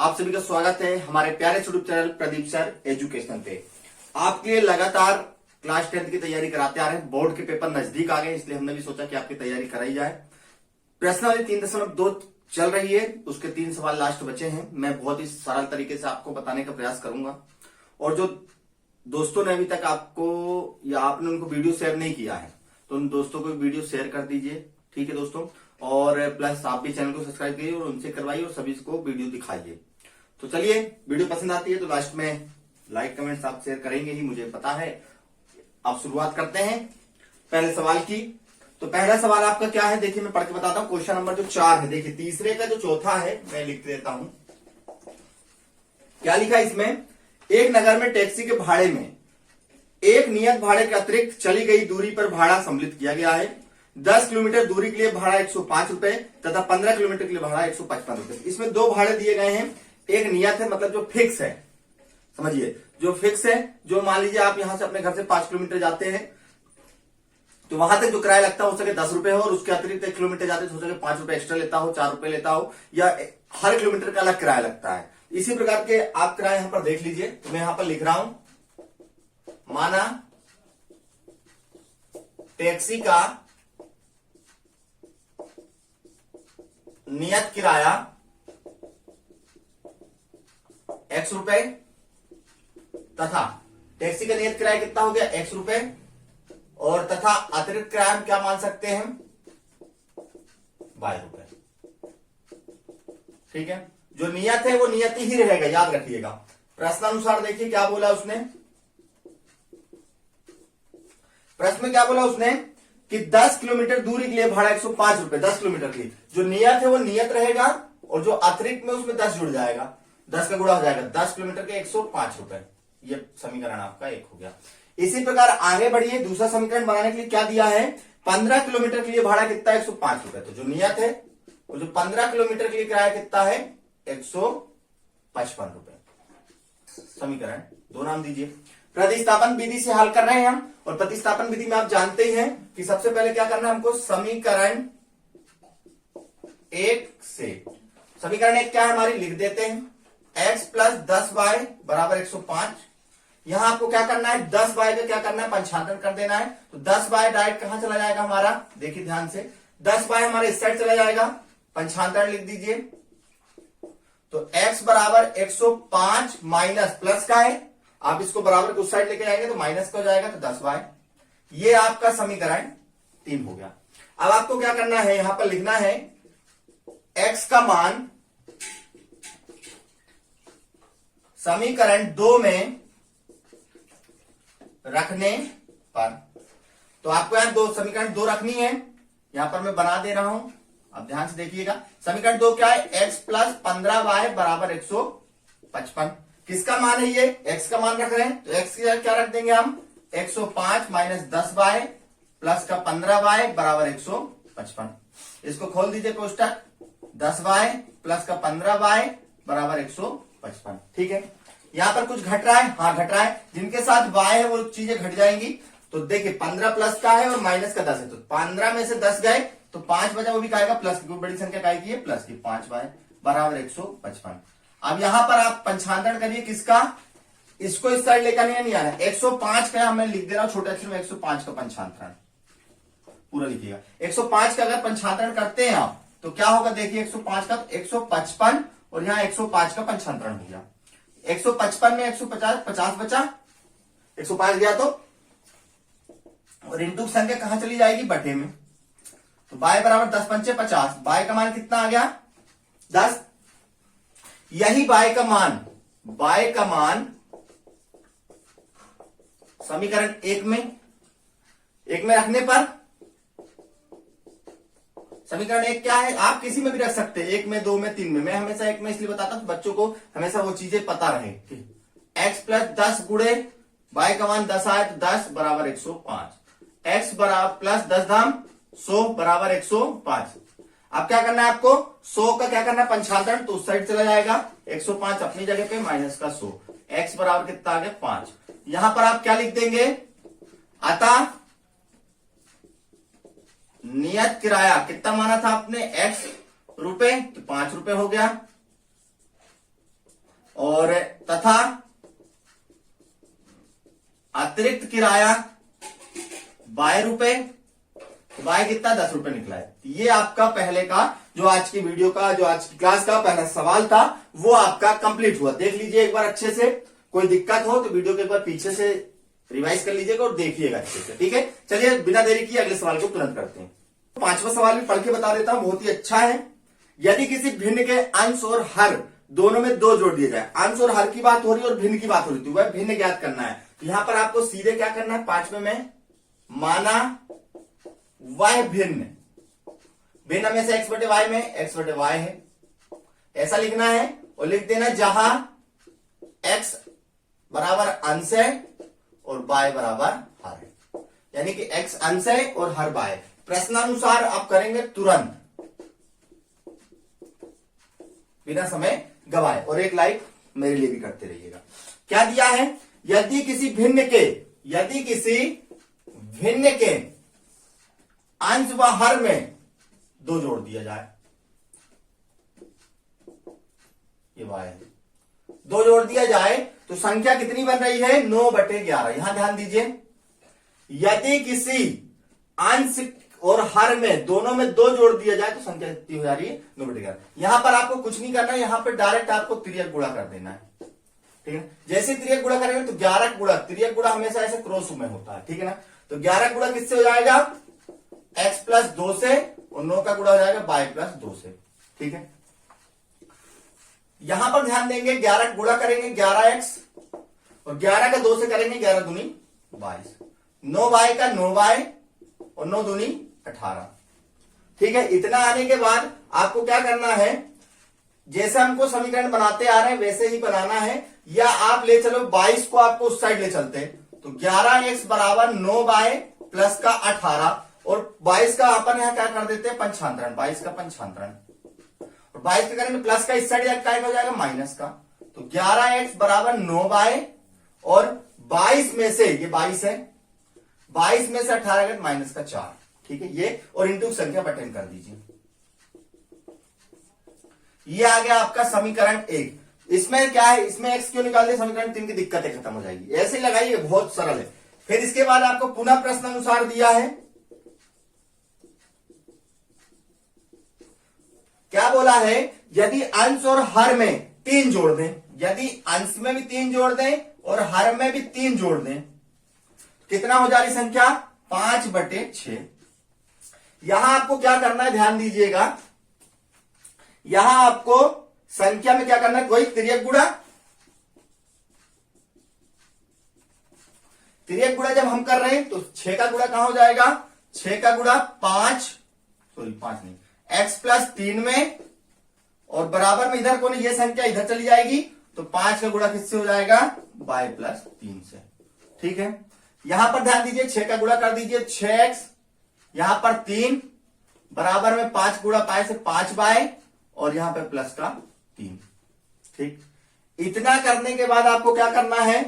आप सभी का स्वागत है हमारे प्यारे YouTube channel Pradeep sir education पे। आपके लिए लगातार क्लास 10 की तैयारी कराते आ रहे हैं। बोर्ड के पेपर नजदीक आ गए, इसलिए हमने भी सोचा कि आपकी तैयारी कराई जाए। प्रश्नावली 3.2 चल रही है, उसके 3 सवाल लास्ट बचे हैं। मैं बहुत ही सरल तरीके से आपको बताने का प्रयास करूंगा, और जो दोस्तों ने अभी तक आपको या आपने उनको वीडियो शेयर नहीं किया है तो उन दोस्तों को वीडियो शेयर कर दीजिए, ठीक है दोस्तों। और प्लस आप भी चैनल को सब्सक्राइब करिए और उनसे करवाइए और सभी को वीडियो दिखाइए। तो चलिए, वीडियो पसंद आती है तो लास्ट में लाइक कमेंट्स आप शेयर करेंगे ही, मुझे पता है। आप शुरुआत करते हैं पहले सवाल की। तो पहला सवाल आपका क्या है, देखिए मैं पढ़ के बताता हूं। क्वेश्चन नंबर जो 4 है, देखिए तीसरे का जो चौथा है मैं लिख देता हूं। क्या लिखा है इसमें, एक नगर में टैक्सी के भाड़े में एक नियत भाड़े के अतिरिक्त चली गई दूरी पर भाड़ा सम्मिलित किया गया है। 10 किलोमीटर दूरी के लिए भाड़ा 105 रुपए तथा 15 किलोमीटर के लिए भाड़ा 155 रुपए। इसमें दो भाड़े दिए गए हैं। एक नियत है, मतलब जो फिक्स है, समझिए जो फिक्स है, जो मान लीजिए आप यहां से अपने घर से 5 किलोमीटर जाते हैं तो वहां तक जो किराया लगता हो सके 10 रुपए हो, और उसके अतिरिक्त 1 किलोमीटर जाते तो हो सके 5 रुपए एक्स्ट्रा लेता हो, 4 रुपए लेता हो, या हर किलोमीटर का अलग किराया लगता है। इसी प्रकार के आप किराया यहां पर देख लीजिए। तो मैं यहां पर लिख रहा हूं, माना टैक्सी का नियत किराया X रुपए तथा टैक्सी का नियत किराया कितना हो गया X रुपए, और तथा अतिरिक्त किराया हम क्या मान सकते हैं Y रुपए। ठीक है, जो नियत है वो नियत ही रहेगा, याद रखिएगा। प्रश्नानुसार देखिए क्या बोला उसने। प्रश्न में क्या बोला उसने कि 10 किलोमीटर दूरी के लिए भाड़ा 105 रुपए। 10 किलोमीटर के लिए जो नियत है वो नियत रहेगा, और जो अतिरिक्त में उसमें 10 जुड़ जाएगा, 10 का गुणा हो जाएगा। 10 किलोमीटर के 105 रुपए। ये समीकरण आपका 1 हो गया। इसी प्रकार आगे बढ़िए, दूसरा समीकरण बनाने के लिए क्या दिया है, 15 किलोमीटर के लिए भाड़ा कितना है 105 रुपए। तो जो नियत है और जो 15 किलोमीटर के लिए किराया कितना है 155 रुपए। समीकरण 2 नाम दीजिए। प्रतिस्थापन विधि से हल कर रहे हैं हम, और प्रतिस्थापन विधि में आप जानते ही हैं कि सबसे पहले क्या करना है हमको, समीकरण 1 से। समीकरण 1 क्या है हमारी, लिख देते हैं। x प्लस 10y बराबर 105। यहां आपको क्या करना है, 10y का क्या करना है, पंचांतरण कर देना है। तो 10y डायरेक्ट कहां चला जाएगा हमारा, देखिए ध्यान से, 10y हमारे इस साइड चला जाएगा, पंचांतरण लिख दीजिए। तो x बराबर 105 माइनस प्लस का है, आप इसको बराबर उस साइड लेके जाएंगे तो माइनस का हो जाएगा, तो 10y। ये आपका समीकरण 3 हो गया। अब आपको क्या करना है, यहां पर लिखना है x का मान समीकरण 2 में रखने पर। तो आपको यहां समीकरण 2 रखनी है, यहां पर मैं बना दे रहा हूं, अब ध्यान से देखिएगा। समीकरण 2 क्या है, x प्लस 15y बराबर 155। किसका मान है ये, x का मान रख रहे हैं, तो x की क्या रख देंगे हम, 105 माइनस 10y प्लस का 15y बराबर 155। इसको खोल दीजिए कोष्टक, 10y प्लस का 15y बराबर 155। ठीक है, यहां पर कुछ घट रहा है, हाँ घट रहा है, जिनके साथ y है वो चीजें घट जाएंगी। तो देखिए 15 प्लस का है और माइनस का 10 है, तो 15 में से 10 गए तो 5 बचा, वो भी खाएगा प्लस की, बड़ी संख्या काय की है प्लस की, 5y बराबर 155। अब यहां पर आप पंचांतरण करिए किसका, इसको इस साइड लेकर नहीं आना, 105 का मैं लिख दे रहा हूं छोटे अक्षर में, 105 का पंचांतरण पूरा लिखिएगा। 105 का अगर पंचांतरण करते हैं आप तो क्या होगा, देखिए 105 का 155, और यहां 105 का पंचांतरण हो गया। 155 में 150, 50 बचा, 105 गया तो, और इंटू संख्या कहां चली जाएगी, बटे में। तो y बराबर 10 पंचे 50, y का मान कितना आ गया 10। यही y का मान समीकरण 1 में रखने पर, समीकरण 1 क्या है, आप किसी में भी रख सकते हैं, 1 में, 2 में, 3 में। मैं हमेशा 1 में इसलिए बताता हूं बच्चों को हमेशा वो चीजें पता रहे। x प्लस 10 गुणे y का मान 10 आए तो 10 बराबर 105, x बराबर प्लस 10 धाम 100 बराबर 105। अब क्या करना है आपको, 100 का क्या करना है पंचांतरण, तो उस साइड चला जाएगा, 105 अपनी जगह पे माइनस का 100, x बराबर कितना आ गया 5। यहां पर आप क्या लिख देंगे, अतः नियत किराया कितना माना था आपने x रुपए, तो 5 रुपए हो गया। और तथा अतिरिक्त किराया 22 रुपए, बाय कितना 10 रुपए निकला है। ये आपका पहले का जो आज की वीडियो का, जो आज की क्लास का पहला सवाल था वो आपका कंप्लीट हुआ। देख लीजिए एक बार अच्छे से, कोई दिक्कत हो तो वीडियो के एक बार पीछे से रिवाइज कर लीजिएगा और देखिएगा अच्छे से, ठीक है। चलिए बिना देरी किए अगले सवाल को तुरंत करते हैं। पांचवा सवाल भी पढ़ के बता देता हूं, बहुत ही अच्छा है। यदि किसी भिन्न के अंश और हर दोनों में 2 जोड़ दिए जाए, अंश और हर की बात हो रही है और भिन्न की बात हो रही है, वह भिन्न ज्ञात करना है। तो यहां पर आपको सीधे क्या करना है, 5वें में माना वह भिन्न, भिन्न में से x/y में x/y है, ऐसा लिखना है। और लिख देना जहां x बराबर अंश है और y बराबर हर है, यानी कि x अंश है और हर y। प्रश्नानुसार आप करेंगे तुरंत बिना समय गवाए, और एक लाइक मेरे लिए भी करते रहिएगा। क्या दिया है, यदि किसी भिन्न के अंश व हर में 2 जोड़ दिया जाए, ये y है, 2 जोड़ दिया जाए तो संख्या कितनी बन रही है, 9/11। यहां ध्यान दीजिए, यदि किसी अंश और हर में दोनों में 2 जोड़ दिया जाए तो संख्या कितनी हो जा रही है, 9/11। यहां पर आपको कुछ नहीं करना है, यहां पर डायरेक्ट आपको तिर्यक गुणा कर देना है, ठीक है। जैसे तिर्यक गुणा करेंगे तो 11 गुणा, तिर्यक गुणा हमेशा ऐसे क्रॉस में होता है, ठीक है ना। तो 11 गुणा किससे हो जाएगा, x प्लस 2 से, और 9 का गुणा हो जाएगा y प्लस 2 से, ठीक है। यहां पर ध्यान देंगे, 11 गुणा करेंगे 11x और 11 का 2 से करेंगे 11 दूनी 22, 9y का 9y और 9 दूनी 18, ठीक है। इतना आने के बाद आपको क्या करना है, जैसे हमको समीकरण बनाते आ रहे हैं वैसे ही बनाना है, या आप ले चलो 22 को आपको उस साइड ले चलते हैं, तो 11x बराबर 9y प्लस का 18, और 22 का अपन यहां क्या कर देते हैं, पंचांतरण, 22 का पंचांतरण, और 22 का करेंगे प्लस का, इस साइड क्या हो जाएगा माइनस का। तो 11x बराबर 9y और 22 में से, ये 22 है, 22 में से 18 माइनस का 4, ठीक है। ये और इंटू संख्या बटन कर दीजिए, ये आ गया आपका समीकरण 1। इसमें क्या है, इसमें x क्यों निकाल दिया, समीकरण 3 की दिक्कतें खत्म हो जाएगी। ऐसे ही लगाइए, बहुत सरल है। फिर इसके बाद आपको पुनः प्रश्न अनुसार दिया है, क्या बोला है, यदि अंश और हर में 3 जोड़ दें, यदि अंश में भी 3 जोड़ दें और हर में भी 3 जोड़ दें, कितना हो जा रही संख्या, 5/6। यहां आपको क्या करना है, ध्यान दीजिएगा, यहां आपको संख्या में क्या करना है, कोई तिर्यक गुणा, तिर्यक गुणा जब हम कर रहे हैं तो 6 का गुणा कहां हो जाएगा, 6 का गुणा 5 नहीं, x प्लस 3 में, और बराबर में इधर कौन, ये संख्या इधर चली जाएगी, तो 5 का गुणा किससे हो जाएगा, y प्लस 3 से, ठीक है। यहां पर ध्यान दीजिए, 6 का गुणा कर दीजिए 6x, यहां पर 3 बराबर में 5 गुणा पाए से 5y, और यहां पे प्लस का 3, ठीक। इतना करने के बाद आपको क्या करना है,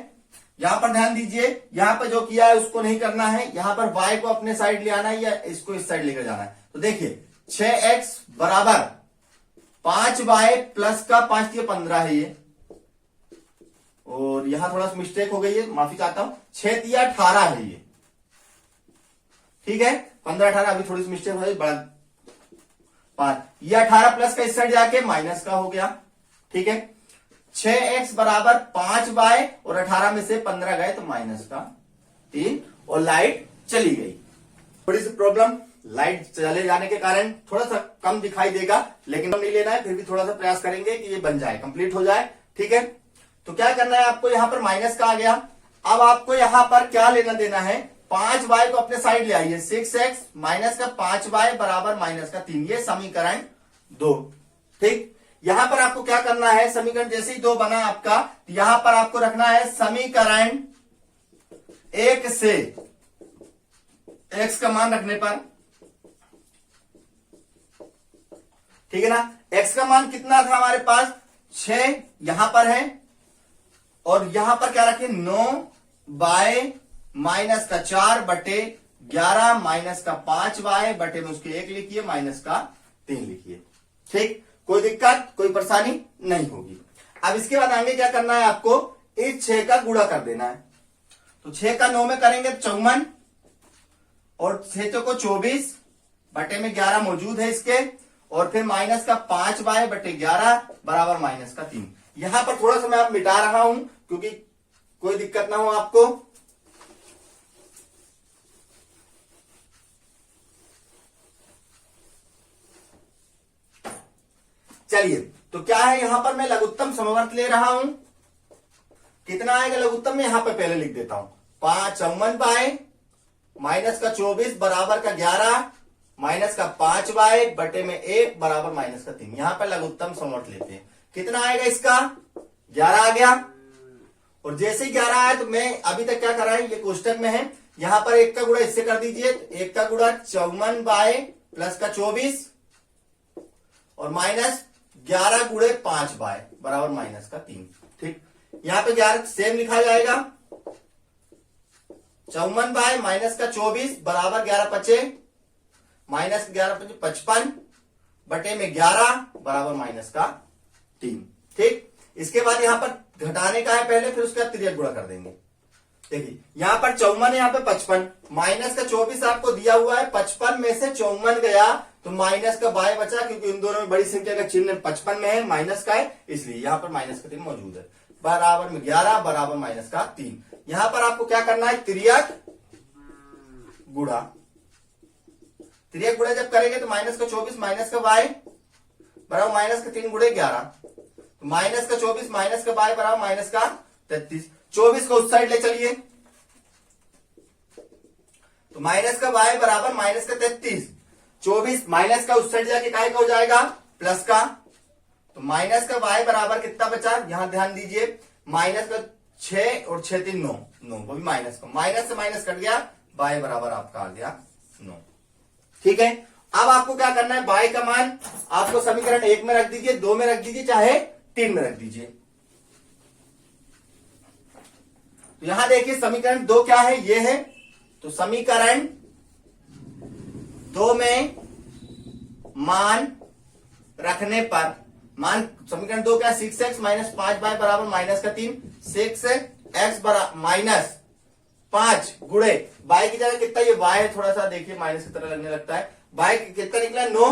यहां पर ध्यान दीजिए, यहां पर जो किया है उसको नहीं करना है, यहां पर y को अपने साइड ले आना है या इसको इस साइड लेकर जाना है। तो देखिए 6x बराबर 5y प्लस का 5 दिया 15 है ये, और यहां थोड़ा सा मिस्टेक हो गई है, माफी चाहता हूं, 6 दिया 18 है ये, ठीक है। 15-18 अभी थोड़ी सी मिस्टेक हो गई, बड़ा 5, ये 18 प्लस का इस साइड जाके माइनस का हो गया, ठीक है। 6x बराबर 5y और 18 में से 15 गए तो माइनस का 3, और लाइट चली गई। थोड़ी सी प्रॉब्लम, लाइट चले जाने के कारण थोड़ा सा कम दिखाई देगा, लेकिन नहीं लेना है, फिर भी थोड़ा सा प्रयास करेंगे कि ये बन जाए, कंप्लीट हो जाए, ठीक है। तो क्या करना है आपको, यहां पर माइनस का आ गया, अब आपको यहां पर क्या लेना देना है, 5y को अपने साइड ले आइए, 6x माइनस का 5y बराबर माइनस का 3, ये समीकरण 2, ठीक। यहां पर आपको क्या करना है, समीकरण जैसे ही 2 बना आपका, यहां पर आपको रखना है समीकरण 1 से x का मान रखने पर, ठीक है ना। x का मान कितना था हमारे पास, 6 यहां पर है, और यहां पर क्या रखें, 9y माइनस का 4/11 माइनस का 5y बटे में उसके 1 लिखिए, माइनस का 3 लिखिए, ठीक। कोई दिक्कत, कोई परेशानी नहीं होगी। अब इसके बाद आगे क्या करना है आपको, इस 6 का गुणा कर देना है। तो 6 का 9 में करेंगे 54 और 6 को 24 बटे में 11 मौजूद है इसके, और फिर माइनस का 5y बटे 11 बराबर माइनस का 3। यहां पर थोड़ा सा मैं आप मिटा रहा हूं क्योंकि कोई दिक्कत ना हो आपको। चलिए, तो क्या है यहां पर मैं लघुत्तम समवर्त ले रहा हूं। कितना आएगा लघुत्तम में, यहां पर पहले लिख देता हूं। 54 माइनस का 24 बराबर का 11 माइनस का 5y बटे में 1 बराबर माइनस का 3। यहां पर लघुत्तम समवर्त लेते हैं। कितना आएगा इसका, 11 आ गया। और जैसे ही 11 आया तो मैं अभी तक क्या करा है, ये क्वेश्चन में है, यहां पर 1 का गुणा इससे कर दीजिए। 1 का गुणा 54 प्लस का 24 और माइनस 11 गुणे 5y बराबर माइनस का 3। ठीक, यहां पे 11 सेम लिखा जाएगा। 54 माइनस का 24 बराबर 11 पचे माइनस 11 पचे 55 बटे में 11 बराबर माइनस का 3। ठीक, इसके बाद यहां पर घटाने का है पहले, फिर उसके बाद तिर्यक गुणा कर देंगे। देखिए यहां पर 54 है, यहां पे 55, माइनस का 24 आपको दिया हुआ है, 55 में से 54 गया तो माइनस का y बचा, क्योंकि इन दोनों में बड़ी संख्या का चिन्ह 55 में है, माइनस का है, इसलिए यहां पर माइनस का 3 मौजूद है। बराबर में 11 बराबर माइनस का 3। यहां पर आपको क्या करना है, तिर्यक गुणा। तिर्यक गुणा जब करेंगे तो माइनस का 24 माइनस का y बराबर माइनस का 3 गुणे 11, तो माइनस का 24 माइनस का y बराबर माइनस का 33। 24 को उस साइड ले चलिए, तो माइनस का y बराबर माइनस का 33। 24 माइनस का उस साइड जाके काय का हो जाएगा, प्लस का, तो माइनस का y बराबर कितना बचा, यहां ध्यान दीजिए, माइनस का 6 और 6 3 9, 9 वो भी माइनस का, माइनस से माइनस कट गया, y बराबर आपका आ गया 9। ठीक है, अब आपको क्या करना है, y का मान आपको समीकरण 1 में रख दीजिए, 2 में रख दीजिए, चाहे 3 में रख दीजिए। तो यहां देखिए समीकरण 2 क्या है, ये है, तो समीकरण 2 में मान रखने पर, मान समीकरण 2 क्या है, 6x माइनस 5y बराबर माइनस का 3। 6x बराबर माइनस 5 गुणे y की जगह कितना, ये y है, थोड़ा सा देखिए माइनस की तरह लगने लगता है, y कितना निकला 9,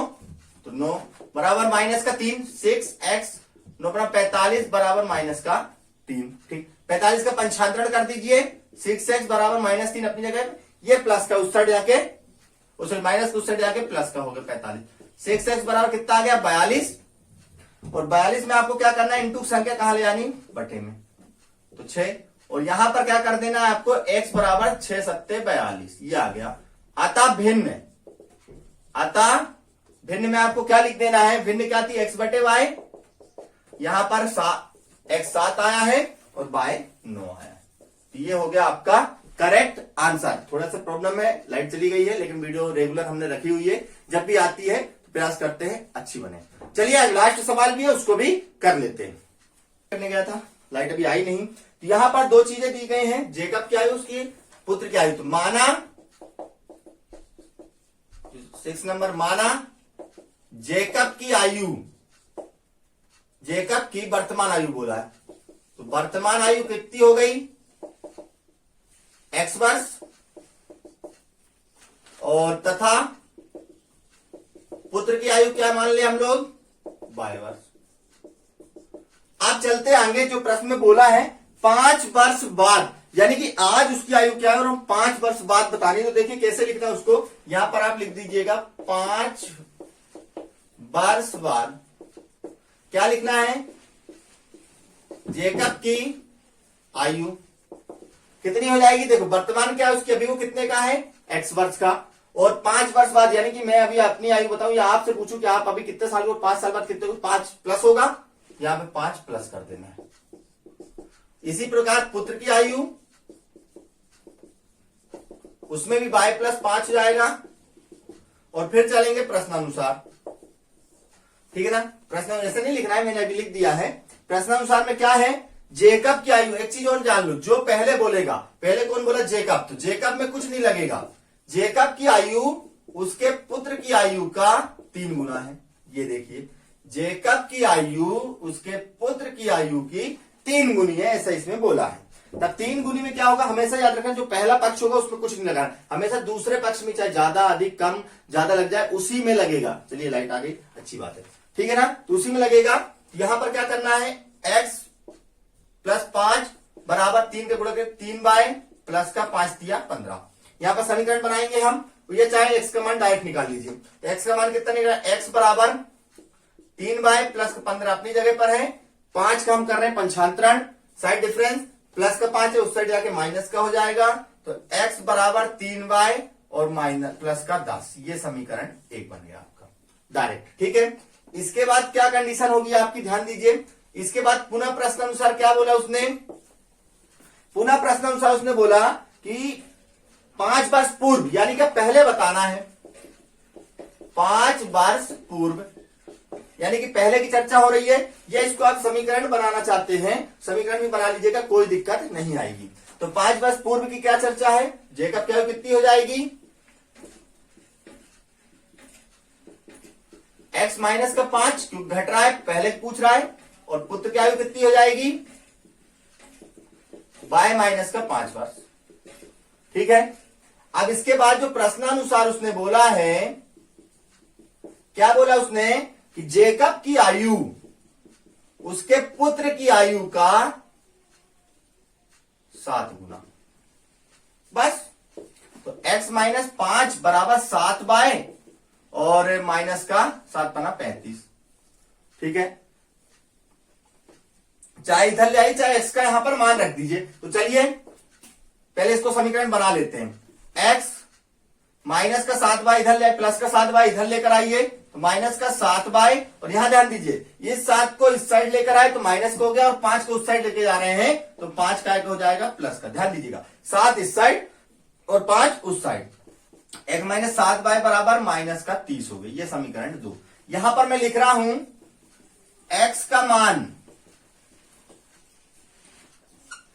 तो 9 बराबर माइनस का 3। 6x 9 बराबर 45 बराबर माइनस का 3। ठीक, 45 का पंचांतरण कर दीजिए, 6x बराबर माइनस 3 अपनी जगह, ये प्लस का उस साइड जाके, उस माइनस का उस साइड जाके प्लस का हो गया 45। 6x बराबर कितना आ गया, 42, और 42 में आपको क्या करना है, इंटू संख्या कहां ले जानी, बटे में, तो 6, और यहां पर क्या कर देना है आपको, x बराबर 6 सत्ते 42, ये आ गया। अतः भिन्न, अतः भिन्न में आपको क्या लिख देना है, भिन्न क्या थी, x बटे y, यहां पर x 7 आया है और y 9 आया, तो ये हो गया आपका करेक्ट आंसर। थोड़ा सा प्रॉब्लम है, लाइट चली गई है, लेकिन वीडियो रेगुलर हमने रखी हुई है, जब भी आती है तो प्रयास करते हैं अच्छी बने। चलिए आज लास्ट सवाल भी है, उसको भी कर लेते हैं। करने गया था, लाइट अभी आई नहीं, तो यहां पर 2 चीजें दी गई हैं, जेकब की आयु, उसकी पुत्र की आयु। तो माना 6 नंबर, माना जेकब की आयु, जेकब की वर्तमान आयु बोला है, तो वर्तमान आयु कितनी हो गई, x वर्ष, और तथा पुत्र की आयु क्या मान ले हम लोग, y वर्ष। अब चलते आगे, जो प्रश्न में बोला है 5 वर्ष बाद, यानी कि आज उसकी आयु क्या है और हम 5 वर्ष बाद बतानी, तो देखिए कैसे लिखना है उसको, यहां पर आप लिख दीजिएगा 5 वर्ष बाद। क्या लिखना है, जेकब की आयु कितनी हो जाएगी, देखो वर्तमान क्या है उसकी, अभी वो कितने का है, x वर्ष का, और 5 वर्ष बाद, यानी कि मैं अभी अपनी आयु बताऊं या आपसे पूछूं कि आप अभी कितने साल को, 5 साल बाद कितने को, 5 प्लस होगा, यहां पे 5 प्लस कर देना है। इसी प्रकार पुत्र की आयु, उसमें भी y प्लस 5 हो जाएगा, और फिर चलेंगे प्रश्नानुसार। ठीक है ना, प्रश्न ऐसे नहीं लिखना है, मैंने अभी लिख दिया है। प्रश्नानुसार में क्या है, जेकब की आयु, एक चीज और जान लो, जो पहले बोलेगा, पहले कौन बोला, जेकब, तो जेकब में कुछ नहीं लगेगा, जेकब की आयु उसके पुत्र की आयु का 3 गुना है। ये देखिए, जेकब की आयु उसके पुत्र की आयु की 3 गुनी है, ऐसा इसमें बोला है। तब 3 गुनी में क्या होगा, हमेशा याद रखना जो पहला पक्ष होगा उसमें कुछ नहीं लगाना, हमेशा दूसरे पक्ष में चाहे ज्यादा अधिक कम ज्यादा लग जाए उसी में लगेगा। चलिए लाइट आ गई, अच्छी बात है, ठीक है ना, तो उसी में लगेगा। यहां पर क्या करना है, x प्लस 5 बराबर 3 के गुणा के 3y प्लस का 5 दिया 15। यहां पर समीकरण बनाएंगे हम, तो ये चाहे x का मान डायरेक्ट निकाल लीजिए, तो x का मान कितना निकला, x बराबर 3y प्लस 15 अपनी जगह पर है, 5 का हम कर रहे हैं पंचांतरण साइड डिफरेंस, प्लस का 5 है उस साइड जाके माइनस का हो जाएगा, तो x बराबर 3y और माइनस प्लस का 10, ये समीकरण 1 बन गया आपका डायरेक्ट, ठीक है। इसके बाद क्या कंडीशन होगी आपकी, ध्यान दीजिए, इसके बाद पुनः प्रश्न अनुसार क्या बोला उसने, पुनः प्रश्न अनुसार उसने बोला कि 5 वर्ष पूर्व, यानी कि पहले बताना है, 5 वर्ष पूर्व यानी कि पहले की चर्चा हो रही है, या इसको आप समीकरण बनाना चाहते हैं समीकरण भी बना लीजिएगा, कोई दिक्कत नहीं आएगी। तो 5 वर्ष पूर्व की क्या चर्चा है, जेकब की आयु कितनी हो जाएगी, x माइनस का 5 क्योंकि घट रहा है पहले पूछ रहा है, और पुत्र की आयु कितनी हो जाएगी, y माइनस का 5 वर्ष, ठीक है। अब इसके बाद जो प्रश्नानुसार उसने बोला है, क्या बोला उसने कि जेकब की आयु उसके पुत्र की आयु का 7 गुना, बस। तो x माइनस 5 बराबर 7y और माइनस का 7 पना 35, ठीक है। चाहे इधर ले आइए चाहे x का यहां पर मान रख दीजिए। तो चलिए पहले इसको समीकरण बना लेते हैं, x माइनस का 7y इधर ले, प्लस का 7y इधर लेकर आइए, तो माइनस का 7y, और यहां ध्यान दीजिए इस 7 को इस साइड लेकर आए तो माइनस का हो गया, और 5 को उस साइड लेके जा रहे हैं तो 5 का हो जाएगा प्लस का, ध्यान दीजिएगा 7 इस साइड और 5 उस साइड, एक माइनस 7y बराबर माइनस का 30 हो गई, ये समीकरण 2। यहां पर मैं लिख रहा हूं x का मान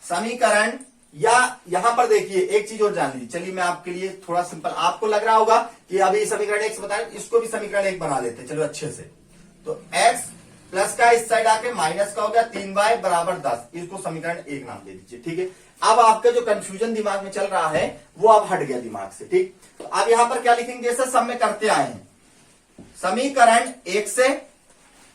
समीकरण, या यहां पर देखिए एक चीज और जान लीजिए, चलिए मैं आपके लिए थोड़ा सिंपल, आपको लग रहा होगा कि अभी समीकरण 1 बताए, इसको भी समीकरण 1 बना लेते हैं, चलो अच्छे से। तो x प्लस का इस साइड आके माइनस का हो गया 3y बराबर 10, इसको समीकरण 1 नाम दे दीजिए, ठीक है। अब आपका जो कंफ्यूजन दिमाग में चल रहा है वो अब हट गया दिमाग से, ठीक। तो अब यहां पर क्या लिखेंगे, जैसा सब में करते आए हैं, समीकरण 1 से,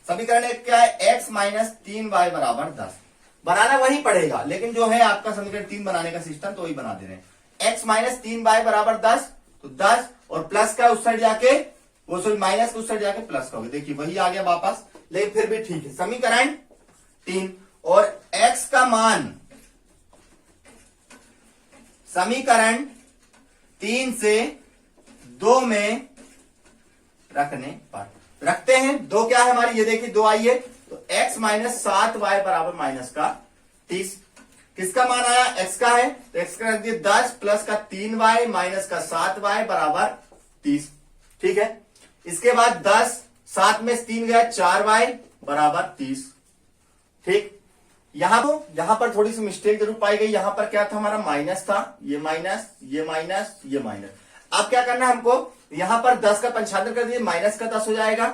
समीकरण 1 क्या है, x माइनस 3y बराबर 10, बनाना वही पड़ेगा, लेकिन जो है आपका समीकरण 3 बनाने का सिस्टम तो वही बना दे रहे हैं। x माइनस 3y बराबर 10, तो 10 और प्लस का उस साइड जाके, वो सॉरी माइनस का उस साइड जाके प्लस का हो गया, देखिए वही आ गया वापस, लेकिन फिर भी ठीक है। समीकरण 3 और x का मान समीकरण 3 से 2 में रखने पर, रखते हैं 2 क्या है हमारी, ये देखिए 2 आई है, तो x माइनस 7y बराबर माइनस का 30, किसका मान आया, x का है, तो x का रख दिए 10 प्लस का 3y माइनस का 7y बराबर 30, ठीक है। इसके बाद 10 7 में 3 गया 4y बराबर 30, ठीक। यहां पर थोड़ी सी मिस्टेक जरूर पाई गई, यहां पर क्या था हमारा, माइनस था, ये माइनस ये माइनस ये माइनस। अब क्या करना है हमको, यहां पर 10 का पंचांतर कर दीजिए, माइनस का 10 हो जाएगा,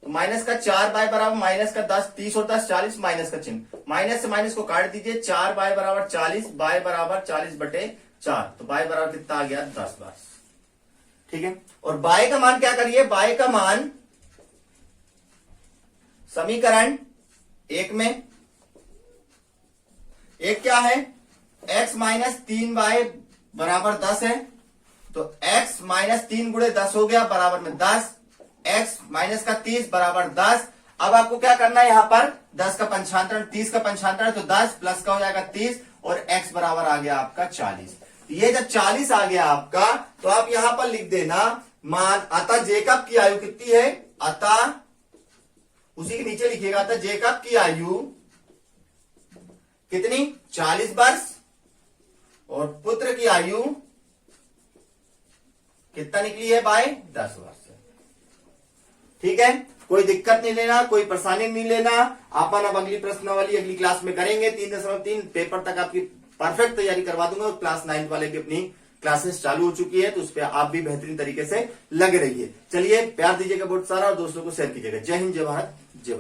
तो माइनस का 4y बराबर माइनस का 10, 30 और 10 40, माइनस का चिन्ह, माइनस से माइनस को काट दीजिए, 4y बराबर 40, y बराबर 40/4, तो y बराबर कितना आ गया 10 बार, ठीक है। और y का मान क्या करिए, y का मान समीकरण 1 में, एक क्या है, x माइनस 3y बराबर 10 है, तो x माइनस 3 गुणे 10 हो गया बराबर में 10, x माइनस का 30 बराबर 10। अब आपको क्या करना है, यहां पर 10 का पंचांतरण, 30 का पंचांतरण, तो 10 प्लस का हो जाएगा 30, और x बराबर आ गया आपका 40। ये जब 40 आ गया आपका, तो आप यहां पर लिख देना मान, अतः जेकब की आयु कितनी है, अतः उसी के नीचे लिखिएगा, अतः जेकब की आयु कितनी, 40 वर्ष, और पुत्र की आयु कितना निकली है, बाय 10 वर्ष, ठीक है। कोई दिक्कत नहीं लेना, कोई परेशानी नहीं लेना, अपन अब अगली प्रश्नावली अगली क्लास में करेंगे, 3.3 पेपर तक आपकी परफेक्ट तैयारी करवा दूंगा, और क्लास 9 वाले की अपनी क्लासेस चालू हो चुकी है, तो उस पर आप भी बेहतरीन तरीके से लगे रहिए। चलिए प्यार दीजिएगा बहुत सारा और दोस्तों को शेयर कीजिएगा। जय हिंद, जय भारत, जय।